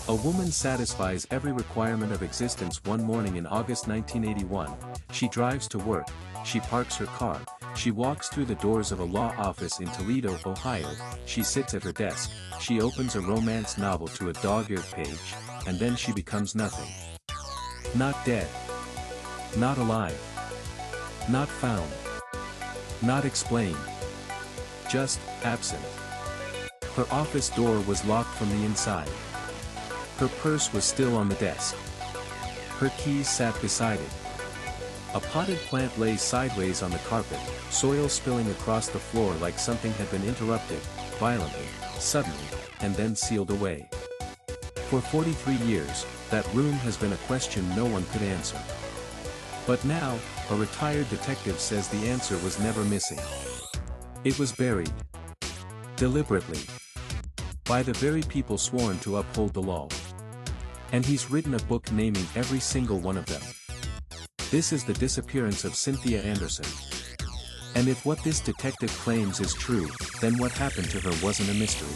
A woman satisfies every requirement of existence. One morning in August 1981, she drives to work, she parks her car, she walks through the doors of a law office in Toledo, Ohio, she sits at her desk, she opens a romance novel to a dog-eared page, and then she becomes nothing. Not dead. Not alive. Not found. Not explained. Just absent. Her office door was locked from the inside. Her purse was still on the desk. Her keys sat beside it. A potted plant lay sideways on the carpet, soil spilling across the floor like something had been interrupted, violently, suddenly, and then sealed away. For 43 years, that room has been a question no one could answer. But now, a retired detective says the answer was never missing. It was buried. Deliberately. By the very people sworn to uphold the law. And he's written a book naming every single one of them. This is the disappearance of Cynthia Anderson. And if what this detective claims is true, then what happened to her wasn't a mystery.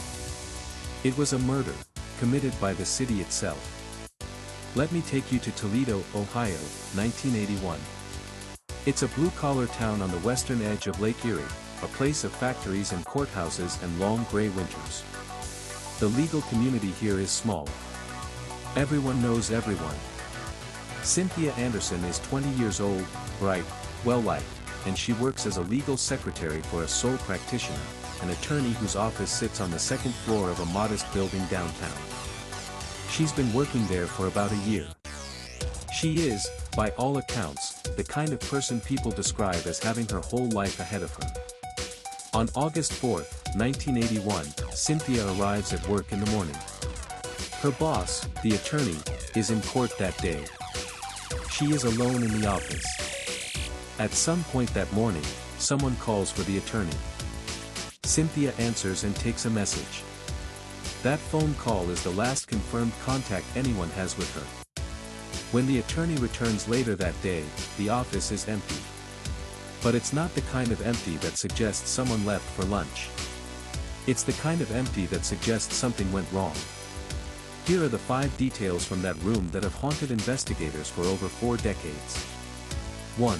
It was a murder, committed by the city itself. Let me take you to Toledo, Ohio, 1981. It's a blue-collar town on the western edge of Lake Erie, a place of factories and courthouses and long gray winters. The legal community here is small. Everyone knows everyone. Cynthia Anderson is 20 years old, bright, well-liked, and she works as a legal secretary for a sole practitioner, an attorney whose office sits on the second floor of a modest building downtown. She's been working there for about a year. She is, by all accounts, the kind of person people describe as having her whole life ahead of her. On August 4, 1981, Cynthia arrives at work in the morning. Her boss, the attorney, is in court that day. She is alone in the office. At some point that morning, someone calls for the attorney. Cynthia answers and takes a message. That phone call is the last confirmed contact anyone has with her. When the attorney returns later that day, the office is empty. But it's not the kind of empty that suggests someone left for lunch. It's the kind of empty that suggests something went wrong. Here are the 5 details from that room that have haunted investigators for over 4 decades. 1.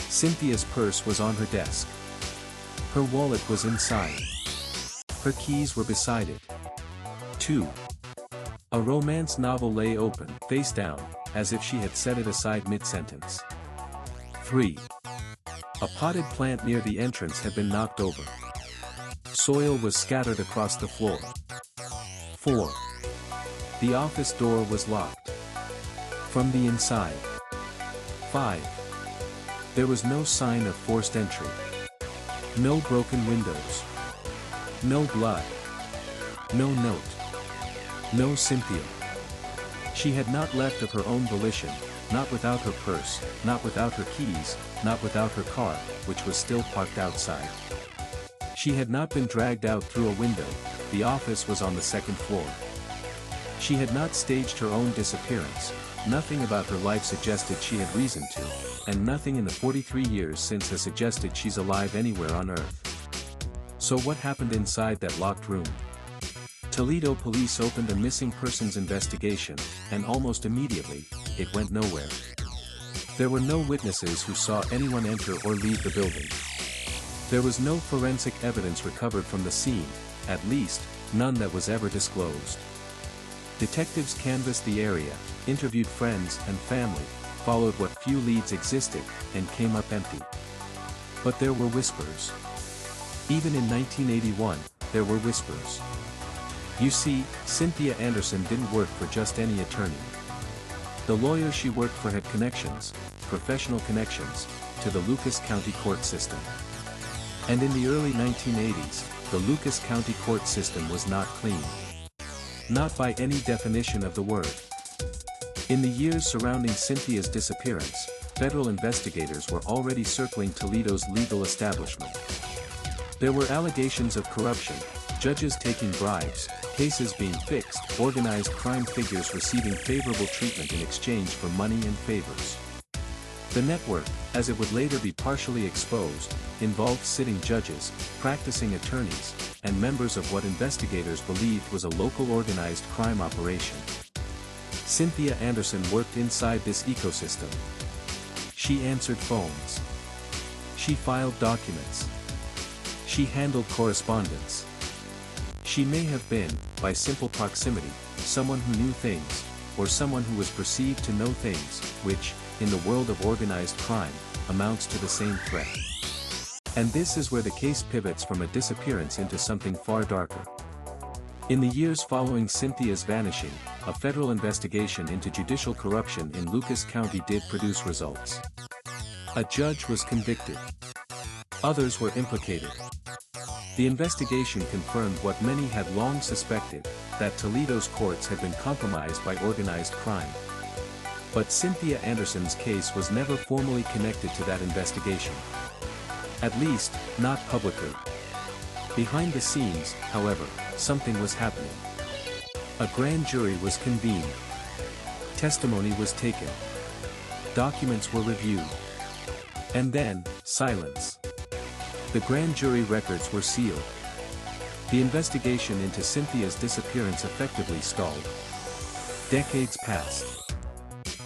Cynthia's purse was on her desk. Her wallet was inside. Her keys were beside it. 2. A romance novel lay open, face down, as if she had set it aside mid-sentence. 3. A potted plant near the entrance had been knocked over. Soil was scattered across the floor. 4. The office door was locked. From the inside. 5. There was no sign of forced entry. No broken windows. No blood. No note. No Cynthia. She had not left of her own volition, not without her purse, not without her keys, not without her car, which was still parked outside. She had not been dragged out through a window, the office was on the second floor. She had not staged her own disappearance, nothing about her life suggested she had reason to, and nothing in the 43 years since has suggested she's alive anywhere on Earth. So what happened inside that locked room? Toledo police opened a missing persons investigation, and almost immediately, it went nowhere. There were no witnesses who saw anyone enter or leave the building. There was no forensic evidence recovered from the scene, at least, none that was ever disclosed. Detectives canvassed the area, interviewed friends and family, followed what few leads existed, and came up empty. But there were whispers. Even in 1981, there were whispers. You see, Cynthia Anderson didn't work for just any attorney. The lawyer she worked for had connections, professional connections, to the Lucas County court system. And in the early 1980s, the Lucas County court system was not clean. Not by any definition of the word. In the years surrounding Cynthia's disappearance, federal investigators were already circling Toledo's legal establishment. There were allegations of corruption, judges taking bribes, cases being fixed, organized crime figures receiving favorable treatment in exchange for money and favors. The network, as it would later be partially exposed, involved sitting judges, practicing attorneys, and members of what investigators believed was a local organized crime operation. Cynthia Anderson worked inside this ecosystem. She answered phones. She filed documents. She handled correspondence. She may have been, by simple proximity, someone who knew things, or someone who was perceived to know things, which, in the world of organized crime, amounts to the same threat. And this is where the case pivots from a disappearance into something far darker. In the years following Cynthia's vanishing, a federal investigation into judicial corruption in Lucas County did produce results. A judge was convicted. Others were implicated. The investigation confirmed what many had long suspected, that Toledo's courts had been compromised by organized crime. But Cynthia Anderson's case was never formally connected to that investigation. At least, not publicly. Behind the scenes, however, something was happening. A grand jury was convened. Testimony was taken. Documents were reviewed. And then, silence. The grand jury records were sealed. The investigation into Cynthia's disappearance effectively stalled. Decades passed.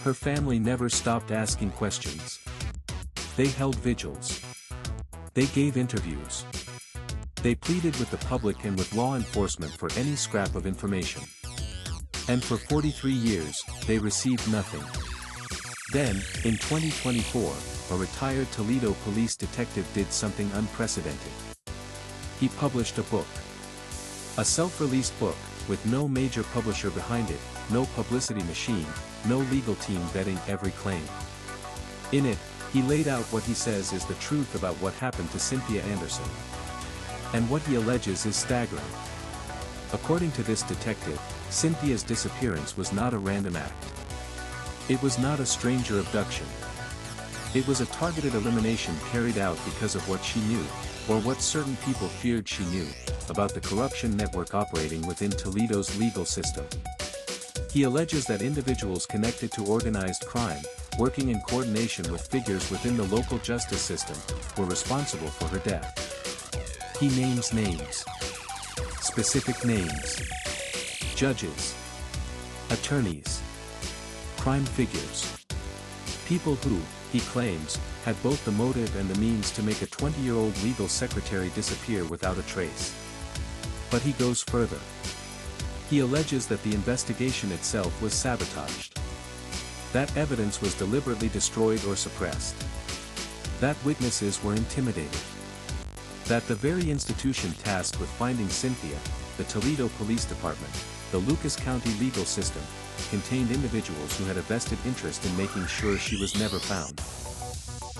Her family never stopped asking questions. They held vigils. They gave interviews. They pleaded with the public and with law enforcement for any scrap of information. And for 43 years, they received nothing. Then, in 2024, a retired Toledo police detective did something unprecedented. He published a book. A self-released book, with no major publisher behind it, no publicity machine, no legal team vetting every claim. In it, he laid out what he says is the truth about what happened to Cynthia Anderson. And what he alleges is staggering. According to this detective, Cynthia's disappearance was not a random act. It was not a stranger abduction. It was a targeted elimination carried out because of what she knew, or what certain people feared she knew, about the corruption network operating within Toledo's legal system. He alleges that individuals connected to organized crime, working in coordination with figures within the local justice system, were responsible for her death. He names names. Specific names. Judges. Attorneys. Crime figures. People who, he claims, had both the motive and the means to make a 20-year-old legal secretary disappear without a trace. But he goes further. He alleges that the investigation itself was sabotaged. That evidence was deliberately destroyed or suppressed. That witnesses were intimidated. That the very institution tasked with finding Cynthia, the Toledo Police Department, the Lucas County legal system, contained individuals who had a vested interest in making sure she was never found.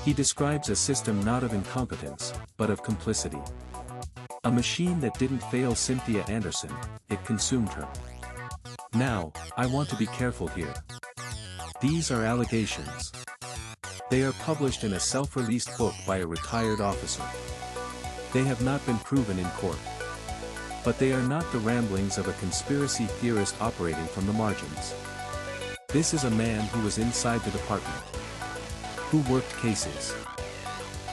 He describes a system not of incompetence, but of complicity. A machine that didn't fail Cynthia Anderson, it consumed her. Now, I want to be careful here. These are allegations. They are published in a self-released book by a retired officer. They have not been proven in court. But they are not the ramblings of a conspiracy theorist operating from the margins. This is a man who was inside the department. Who worked cases.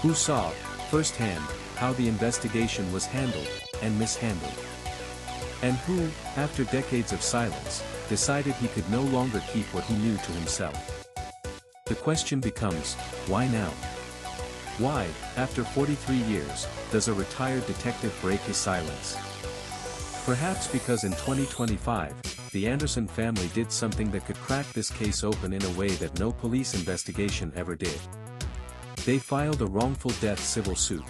Who saw, firsthand, how the investigation was handled, and mishandled. And who, after decades of silence, decided he could no longer keep what he knew to himself. The question becomes, why now? Why, after 43 years, does a retired detective break his silence? Perhaps because in 2025, the Anderson family did something that could crack this case open in a way that no police investigation ever did. They filed a wrongful death civil suit.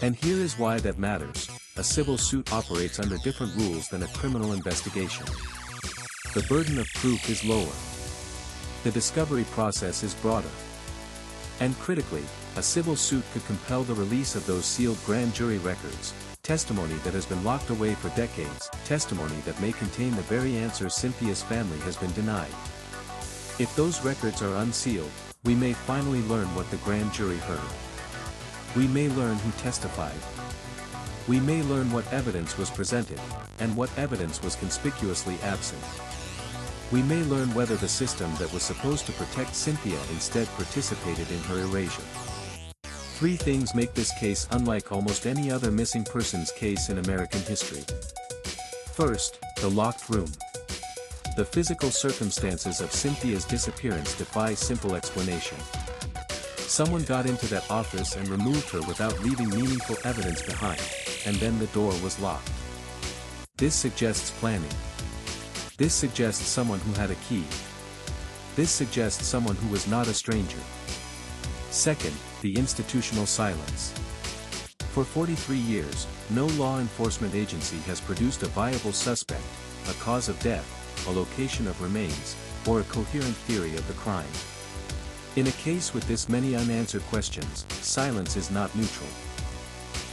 And here is why that matters: a civil suit operates under different rules than a criminal investigation. The burden of proof is lower. The discovery process is broader. And critically, a civil suit could compel the release of those sealed grand jury records, testimony that has been locked away for decades, testimony that may contain the very answers Cynthia's family has been denied. If those records are unsealed, we may finally learn what the grand jury heard. We may learn who testified. We may learn what evidence was presented, and what evidence was conspicuously absent. We may learn whether the system that was supposed to protect Cynthia instead participated in her erasure. 3 things make this case unlike almost any other missing persons case in American history. First, the locked room. The physical circumstances of Cynthia's disappearance defy simple explanation. Someone got into that office and removed her without leaving meaningful evidence behind, and then the door was locked. This suggests planning. This suggests someone who had a key. This suggests someone who was not a stranger. Second, the institutional silence. For 43 years, no law enforcement agency has produced a viable suspect, a cause of death, a location of remains, or a coherent theory of the crime. In a case with this many unanswered questions, silence is not neutral.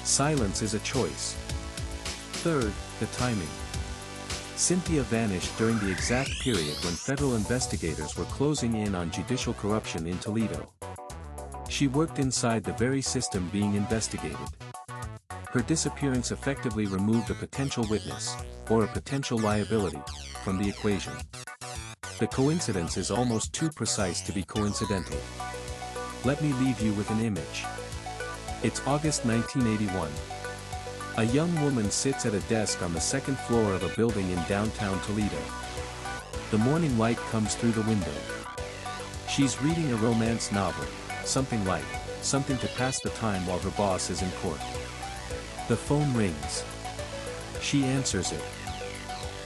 Silence is a choice. Third, the timing. Cynthia vanished during the exact period when federal investigators were closing in on judicial corruption in Toledo. She worked inside the very system being investigated. Her disappearance effectively removed a potential witness, or a potential liability, from the equation. The coincidence is almost too precise to be coincidental. Let me leave you with an image. It's August 1981. A young woman sits at a desk on the second floor of a building in downtown Toledo. The morning light comes through the window. She's reading a romance novel, something light, something to pass the time while her boss is in court. The phone rings. She answers it.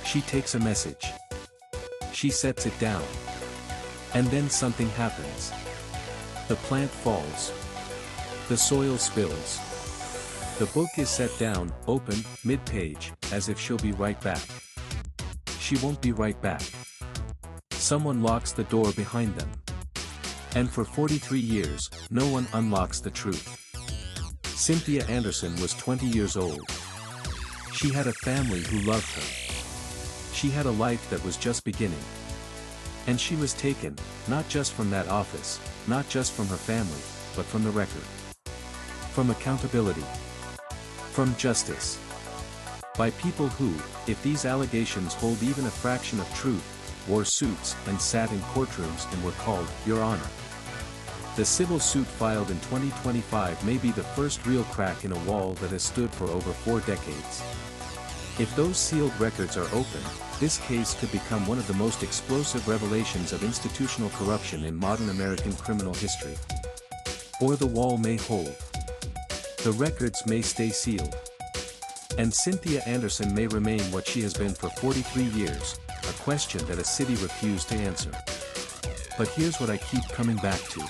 She takes a message. She sets it down. And then something happens. The plant falls. The soil spills. The book is set down, open, mid-page, as if she'll be right back. She won't be right back. Someone locks the door behind them. And for 43 years, no one unlocks the truth. Cynthia Anderson was 20 years old. She had a family who loved her. She had a life that was just beginning. And she was taken, not just from that office, not just from her family, but from the record. From accountability. From justice. By people who, if these allegations hold even a fraction of truth, wore suits and sat in courtrooms and were called, Your Honor. The civil suit filed in 2025 may be the first real crack in a wall that has stood for over 4 decades. If those sealed records are open, this case could become one of the most explosive revelations of institutional corruption in modern American criminal history. Or the wall may hold. The records may stay sealed. And Cynthia Anderson may remain what she has been for 43 years, a question that a city refused to answer. But here's what I keep coming back to.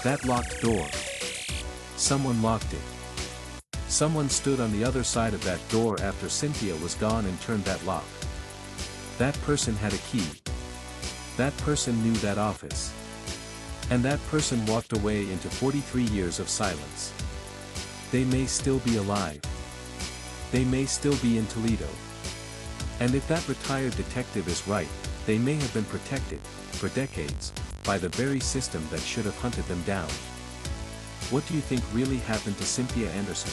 That locked door. Someone locked it. Someone stood on the other side of that door after Cynthia was gone and turned that lock. That person had a key. That person knew that office. And that person walked away into 43 years of silence. They may still be alive. They may still be in Toledo. And if that retired detective is right, they may have been protected, for decades, by the very system that should have hunted them down. What do you think really happened to Cynthia Anderson?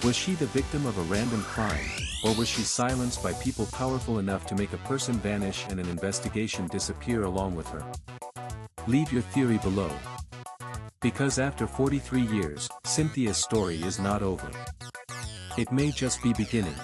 Was she the victim of a random crime, or was she silenced by people powerful enough to make a person vanish and an investigation disappear along with her? Leave your theory below. Because after 43 years, Cynthia's story is not over. It may just be beginning.